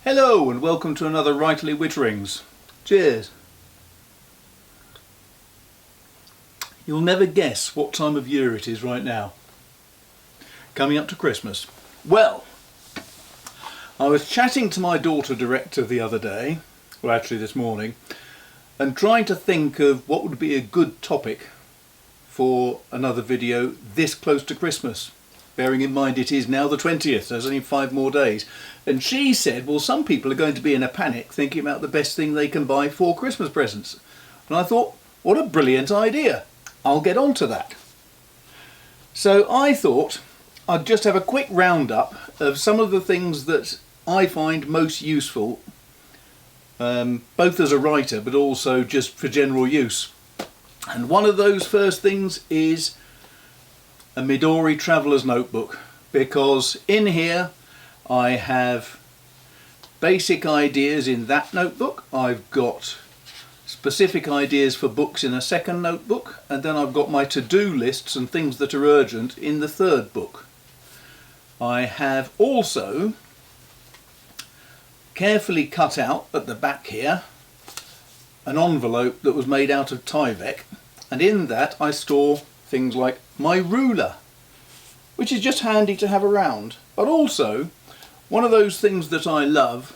Hello and welcome to another Writerly Witterings. Cheers. You'll never guess what time of year it is right now. Coming up to Christmas. Well, I was chatting to my daughter director the other day, well actually this morning, and trying to think of what would be a good topic for another video this close to Christmas. Bearing in mind it is now the 20th, there's only 5 more days. And she said, well, some people are going to be in a panic thinking about the best thing they can buy for Christmas presents. And I thought, what a brilliant idea. I'll get on to that. So I thought I'd just have a quick roundup of some of the things that I find most useful, both as a writer but also just for general use. And one of those first things is a Midori Traveller's Notebook, because in here I have basic ideas in that notebook, I've got specific ideas for books in a second notebook, and then I've got my to-do lists and things that are urgent in the third book. I have also carefully cut out at the back here an envelope that was made out of Tyvek, and in that I store things like my ruler, which is just handy to have around, but also one of those things that I love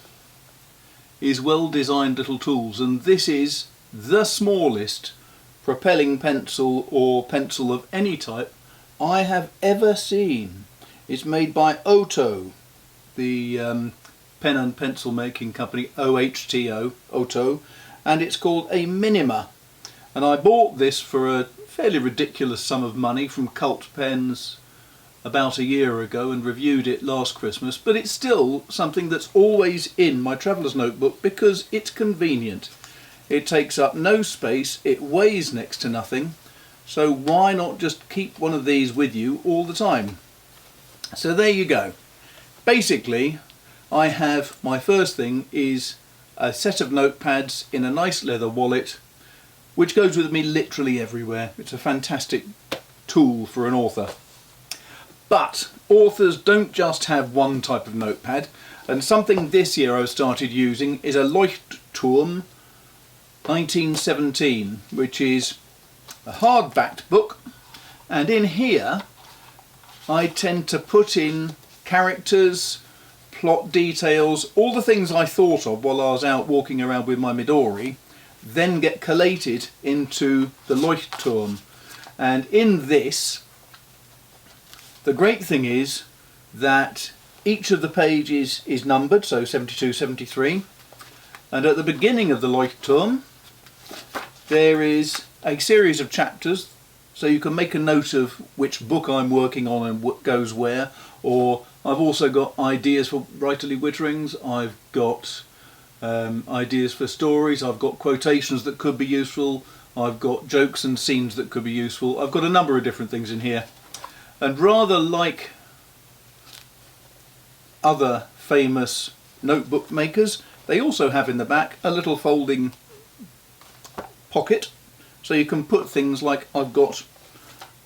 is well designed little tools, and this is the smallest propelling pencil or pencil of any type I have ever seen. It's made by Oto, the pen and pencil making company, OHTO, Oto, and it's called a Minima. And I bought this for a fairly ridiculous sum of money from Cult Pens about a year ago and reviewed it last Christmas, but it's still something that's always in my traveller's notebook because it's convenient. It takes up no space, it weighs next to nothing, so why not just keep one of these with you all the time? So there you go. Basically, I have, my first thing is a set of notepads in a nice leather wallet which goes with me literally everywhere. It's a fantastic tool for an author. But authors don't just have one type of notepad, and something this year I've started using is a Leuchtturm 1917, which is a hard-backed book, and in here I tend to put in characters, plot details, all the things I thought of while I was out walking around with my Midori, then get collated into the Leuchtturm. And in this, the great thing is that each of the pages is numbered, so 72, 73, and at the beginning of the Leuchtturm there is a series of chapters, so you can make a note of which book I'm working on and what goes where. Or I've also got ideas for Writerly Witterings, I've got ideas for stories, I've got quotations that could be useful, I've got jokes and scenes that could be useful. I've got a number of different things in here, and rather like other famous notebook makers, they also have in the back a little folding pocket, so you can put things like, I've got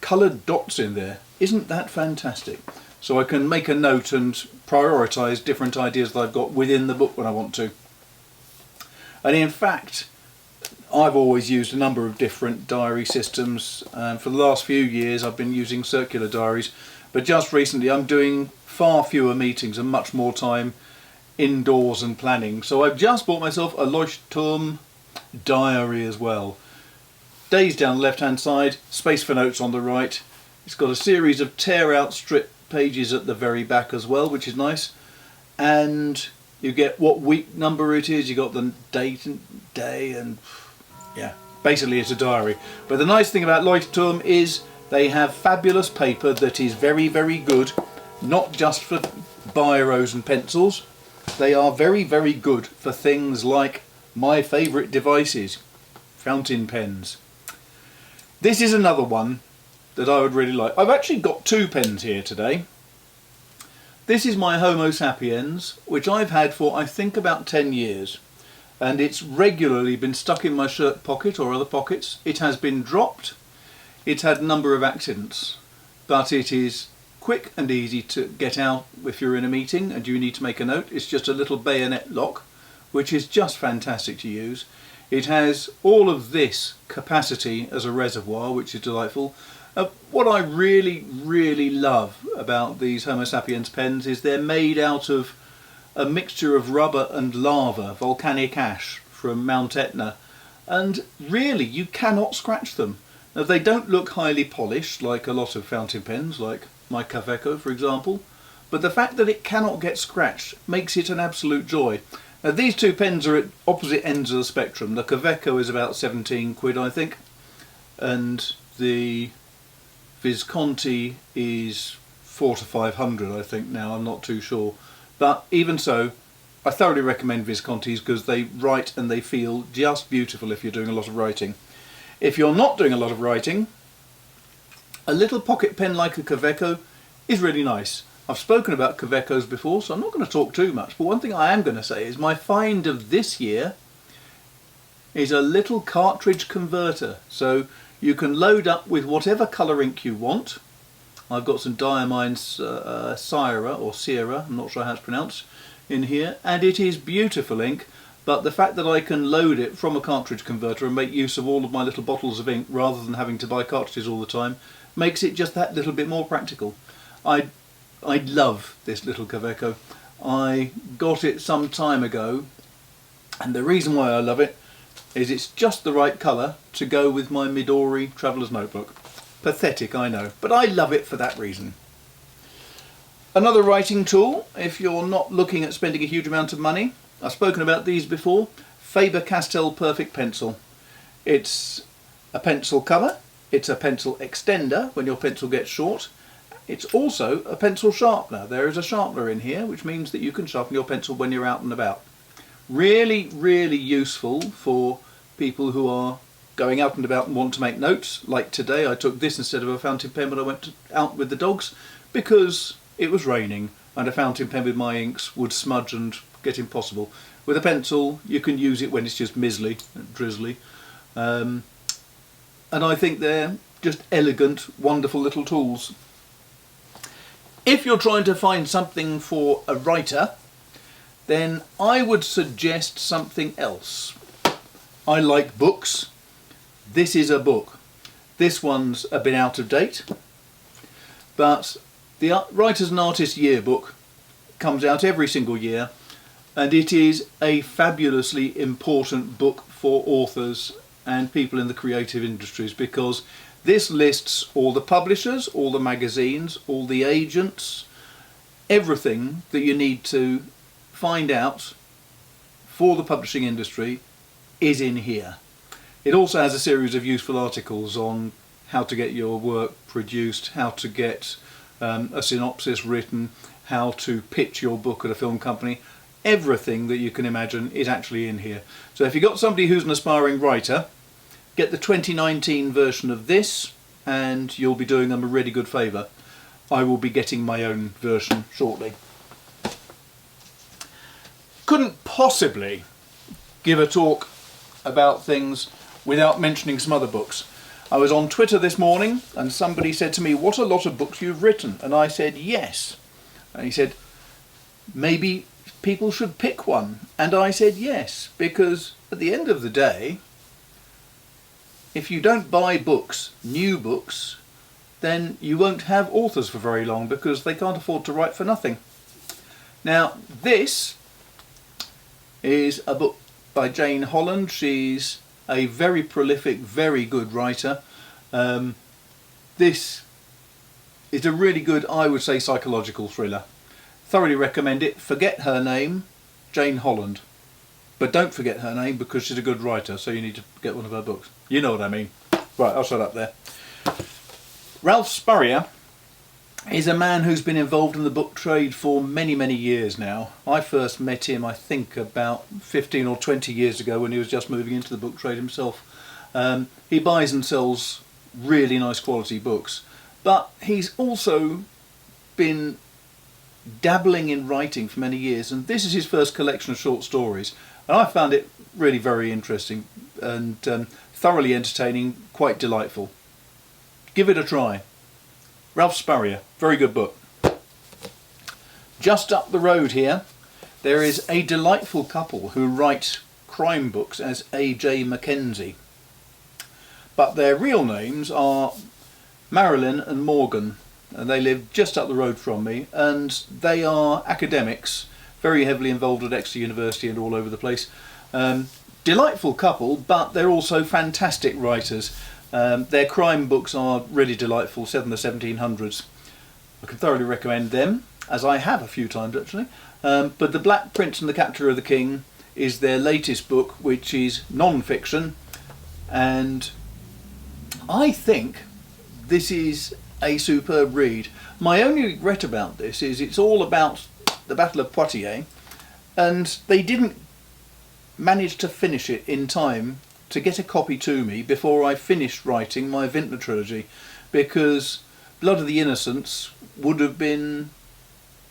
coloured dots in there. Isn't that fantastic? So I can make a note and prioritise different ideas that I've got within the book when I want to. And in fact, I've always used a number of different diary systems. For the last few years I've been using circular diaries, but just recently I'm doing far fewer meetings and much more time indoors and planning. So I've just bought myself a Leuchtturm diary as well. Days down the left hand side, space for notes on the right. It's got a series of tear out strip pages at the very back as well, which is nice. And you get what week number it is, you got the date and day, and yeah, basically it's a diary. But the nice thing about Leuchtturm is they have fabulous paper that is very, very good, not just for biros and pencils. They are very, very good for things like my favourite devices, fountain pens. This is another one that I would really like. I've actually got 2 pens here today. This is my Homo Sapiens, which I've had for I think about 10 years, and it's regularly been stuck in my shirt pocket or other pockets. It has been dropped, it's had a number of accidents, but it is quick and easy to get out if you're in a meeting and you need to make a note. It's just a little bayonet lock, which is just fantastic to use. It has all of this capacity as a reservoir, which is delightful. What I really love about these Homo sapiens pens is they're made out of a mixture of rubber and lava, volcanic ash from Mount Etna, and really you cannot scratch them. Now, they don't look highly polished like a lot of fountain pens, like my Kaweco for example, but the fact that it cannot get scratched makes it an absolute joy. Now, these two pens are at opposite ends of the spectrum. The Kaweco is about 17 quid I think, and the Visconti is 400 to 500 I think now, I'm not too sure. But even so, I thoroughly recommend Viscontis because they write and they feel just beautiful if you're doing a lot of writing. If you're not doing a lot of writing, a little pocket pen like a Kaweco is really nice. I've spoken about Kawecos before, so I'm not going to talk too much, but one thing I am going to say is my find of this year is a little cartridge converter. So you can load up with whatever colour ink you want. I've got some Diamine Sierra, or Sierra, I'm not sure how it's pronounced, in here, and it is beautiful ink, but the fact that I can load it from a cartridge converter and make use of all of my little bottles of ink rather than having to buy cartridges all the time makes it just that little bit more practical. I love this little Kaweco. I got it some time ago, and the reason why I love it is it's just the right colour to go with my Midori Traveller's Notebook. Pathetic, I know, but I love it for that reason. Another writing tool, if you're not looking at spending a huge amount of money, I've spoken about these before, Faber-Castell Perfect Pencil. It's a pencil cover, it's a pencil extender when your pencil gets short, it's also a pencil sharpener. There is a sharpener in here, which means that you can sharpen your pencil when you're out and about. Really useful for people who are going out and about and want to make notes. Like today, I took this instead of a fountain pen when I went out with the dogs because it was raining and a fountain pen with my inks would smudge and get impossible. With a pencil, you can use it when it's just mizzly and drizzly. And I think they're just elegant, wonderful little tools. If you're trying to find something for a writer, then I would suggest something else. I like books. This is a book. This one's a bit out of date, but the Writers and Artists Yearbook comes out every single year, and it is a fabulously important book for authors and people in the creative industries, because this lists all the publishers, all the magazines, all the agents, everything that you need to find out for the publishing industry is in here. It also has a series of useful articles on how to get your work produced, how to get a synopsis written, how to pitch your book at a film company. Everything that you can imagine is actually in here. So if you've got somebody who's an aspiring writer, get the 2019 version of this and you'll be doing them a really good favour. I will be getting my own version shortly. Couldn't possibly give a talk about things without mentioning some other books. I was on Twitter this morning and somebody said to me, "What a lot of books you've written." And I said, "Yes." And he said, "Maybe people should pick one." And I said, "Yes, because at the end of the day, if you don't buy books, new books, then you won't have authors for very long because they can't afford to write for nothing." Now, this is a book by Jane Holland. She's a very prolific, very good writer. This is a really good, I would say, psychological thriller. Thoroughly recommend it. Forget her name, Jane Holland. But don't forget her name because she's a good writer, so you need to get one of her books. You know what I mean. Right, I'll shut up there. Ralph Spurrier is a man who's been involved in the book trade for many years now. I first met him, I think, about 15 or 20 years ago when he was just moving into the book trade himself. He buys and sells really nice quality books, but he's also been dabbling in writing for many years, and this is his first collection of short stories, and I found it really very interesting and thoroughly entertaining, quite delightful. Give it a try. Ralph Spurrier, very good book. Just up the road here, there is a delightful couple who write crime books as A.J. Mackenzie. But their real names are Marilyn and Morgan, and they live just up the road from me, and they are academics, very heavily involved at Exeter University and all over the place. Delightful couple, but they're also fantastic writers. Their crime books are really delightful, set in the 1700s. I can thoroughly recommend them, as I have a few times actually. But The Black Prince and the Capture of the King is their latest book, which is non-fiction, and I think this is a superb read. My only regret about this is it's all about the Battle of Poitiers, and they didn't manage to finish it in time to get a copy to me before I finished writing my Vintner trilogy, because Blood of the Innocents would have been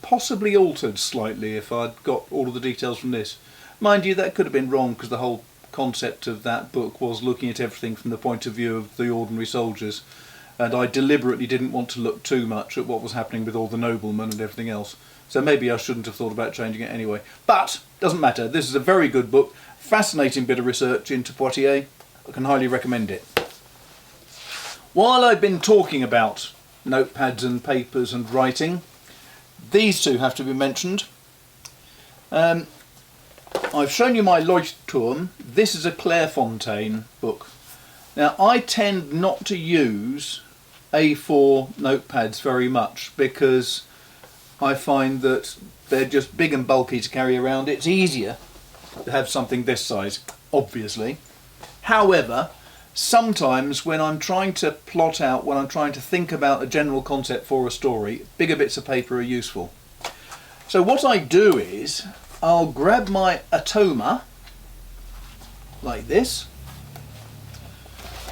possibly altered slightly if I'd got all of the details from this. Mind you, that could have been wrong, because the whole concept of that book was looking at everything from the point of view of the ordinary soldiers, and I deliberately didn't want to look too much at what was happening with all the noblemen and everything else. So maybe I shouldn't have thought about changing it anyway. But, doesn't matter, this is a very good book, fascinating bit of research into Poitiers. I can highly recommend it. While I've been talking about notepads and papers and writing, these two have to be mentioned. I've shown you my Leuchtturm. This is a Clairefontaine book. Now, I tend not to use A4 notepads very much because I find that they're just big and bulky to carry around. It's easier to have something this size, obviously. However, sometimes when I'm trying to plot out, when I'm trying to think about a general concept for a story, bigger bits of paper are useful. So what I do is I'll grab my Atoma like this,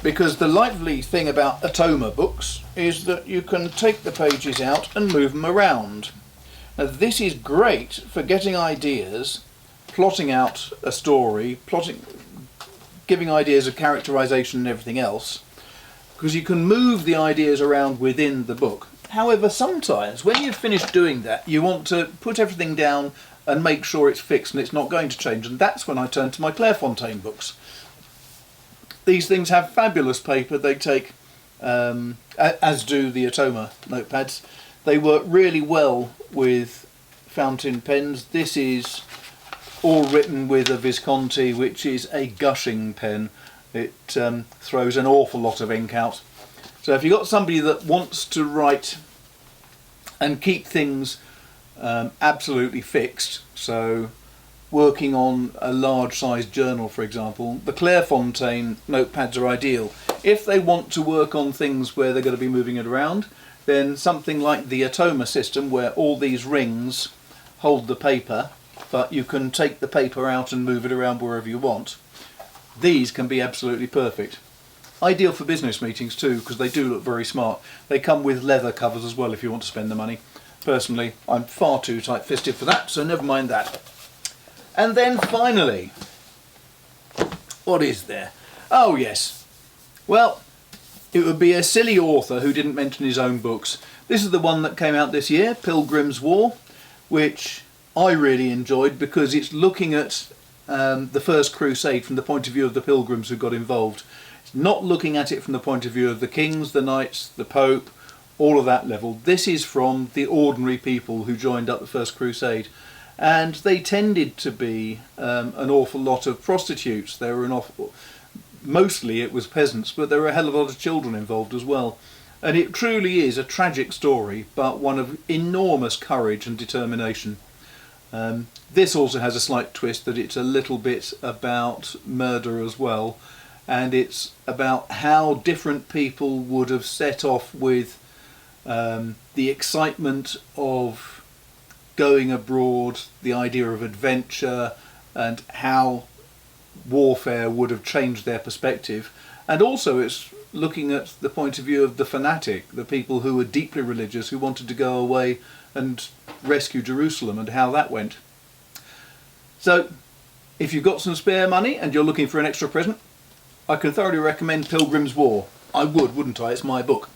because the lively thing about Atoma books is that you can take the pages out and move them around. Now this is great for getting ideas, plotting out a story, giving ideas of characterization and everything else, because you can move the ideas around within the book. However, sometimes when you've finished doing that, you want to put everything down and make sure it's fixed and it's not going to change, and that's when I turn to my Clairefontaine books. These things have fabulous paper. They take, as do the Atoma notepads, they work really well with fountain pens. This is all written with a Visconti, which is a gushing pen. It throws an awful lot of ink out. So if you've got somebody that wants to write and keep things absolutely fixed, so working on a large sized journal for example, the Clairefontaine notepads are ideal. If they want to work on things where they're going to be moving it around, then something like the Atoma system, where all these rings hold the paper but you can take the paper out and move it around wherever you want, these can be absolutely perfect. Ideal for business meetings too, because they do look very smart. They come with leather covers as well if you want to spend the money. Personally, I'm far too tight-fisted for that, so never mind that. And then finally, what is there? Oh yes, well, it would be a silly author who didn't mention his own books. This is the one that came out this year, Pilgrim's War, which I really enjoyed because it's looking at the First Crusade from the point of view of the pilgrims who got involved. It's not looking at it from the point of view of the kings, the knights, the Pope, all of that level. This is from the ordinary people who joined up the First Crusade. And they tended to be an awful lot of prostitutes. There were mostly it was peasants, but there were a hell of a lot of children involved as well. And it truly is a tragic story, but one of enormous courage and determination. This also has a slight twist that it's a little bit about murder as well, and it's about how different people would have set off with the excitement of going abroad, the idea of adventure, and how warfare would have changed their perspective. And also it's looking at the point of view of the fanatic, the people who were deeply religious, who wanted to go away and rescue Jerusalem, and how that went. So if you've got some spare money and you're looking for an extra present, I can thoroughly recommend Pilgrim's War. I would, wouldn't I? It's my book.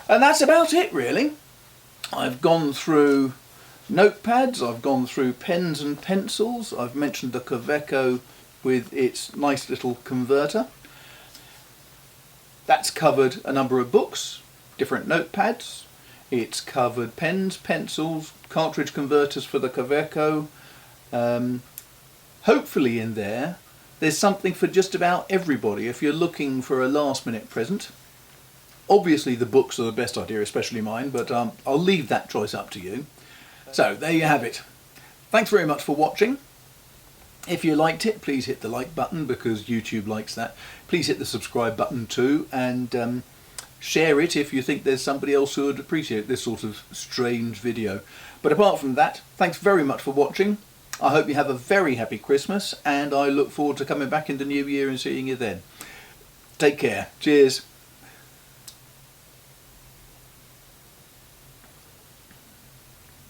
And that's about it really. I've gone through notepads, I've gone through pens and pencils, I've mentioned the Kaweco with its nice little converter. That's covered a number of books, different notepads, it's covered pens, pencils, cartridge converters for the Kaweco. Hopefully in there's something for just about everybody if you're looking for a last minute present. Obviously the books are the best idea, especially mine, but I'll leave that choice up to you. So there you have it. Thanks very much for watching. If you liked it, please hit the like button because YouTube likes that. Please hit the subscribe button too, and share it if you think there's somebody else who would appreciate this sort of strange video. But apart from that, thanks very much for watching. I hope you have a very happy Christmas, and I look forward to coming back in the new year and seeing you then. Take care. Cheers.